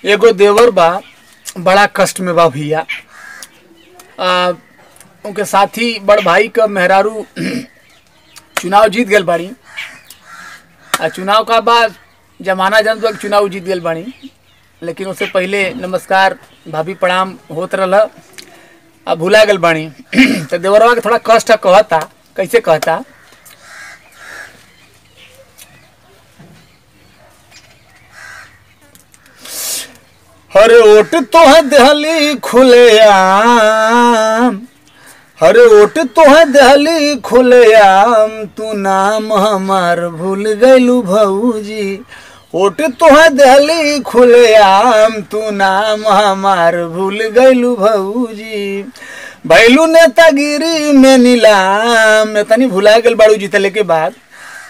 एगो देवर बा, बड़ा कष्ट में बा भैया। उनके साथी बड़ भाई का मेहरारू चुनाव जीत गल बाड़ी। चुनाव का बाद जमाना जन तो चुनाव जीत गल बाड़ी, लेकिन उससे पहले नमस्कार भाभी प्रणाम होत रहा, अब भुला गल बाड़ी। तो देवरवा के थोड़ा कष्ट कहता, कैसे कहता, हरे ओट तो है दहली खुलेआम, हरे ओट तो है दहली खुलेआम, तू नाम हमार भूल गइलू भौजी। ओट तो है दहली खुलेआम, तू नाम हमार भूल गइलू भौजी। भैलू नेतागिरी में नीलाम, नेता नहीं भुला गल बाड़ू जीतले के बाद।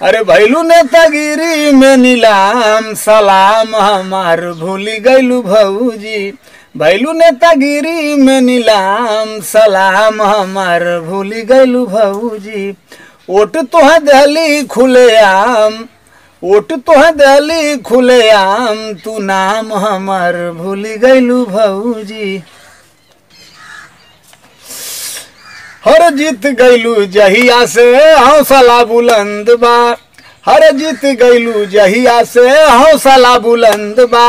अरे भैलू नेतागिरी में नीलाम, सलाम हमार भूली गइलू भौजी। भैलू नेतागिरी में नीलाम, सलाम हमार भूली गइलू भौजी। ओट तो है दहली खुलेआम, ओट तो है दहली खुलेआम, तू नाम हमार भूली गइलू भौजी। हर जीत गइलू जहिया से हौसला बुलंद बा, हर जीत गइलू जहिया से हौसला बुलंद बा।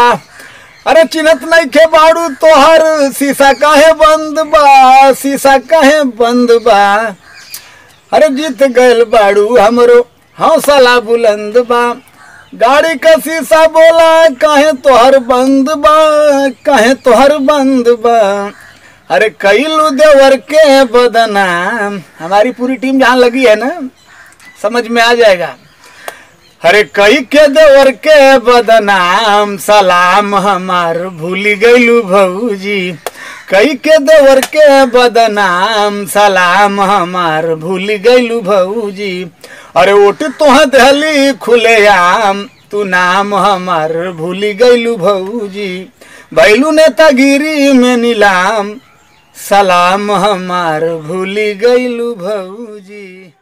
अरे चिन्हत नहीं के बाड़ू तोहर शीशा काहे बंद बा, शीशा काहे बंद बा। अरे जीत गइल बाड़ू हमरो हौसला बुलंद बा। गाड़ी का शीशा बोला काहे तोहर बंद बा, काहे तोहर बंद बा। अरे कईलू देवर के बदनाम, हमारी पूरी टीम जहाँ लगी है ना, समझ में आ जाएगा। अरे कई के देवर के बदनाम, सलाम हमार भूली गइलू भौजी। कई के देवर के बदनाम, सलाम हमार भूली गइलू भौजी। अरे ओट तोह दहली खुलेआम, तू नाम हमार भूली गइलू भौजी। भैलू नेतागिरी में नीलाम, सलाम हमार भूली गइलू भौजी।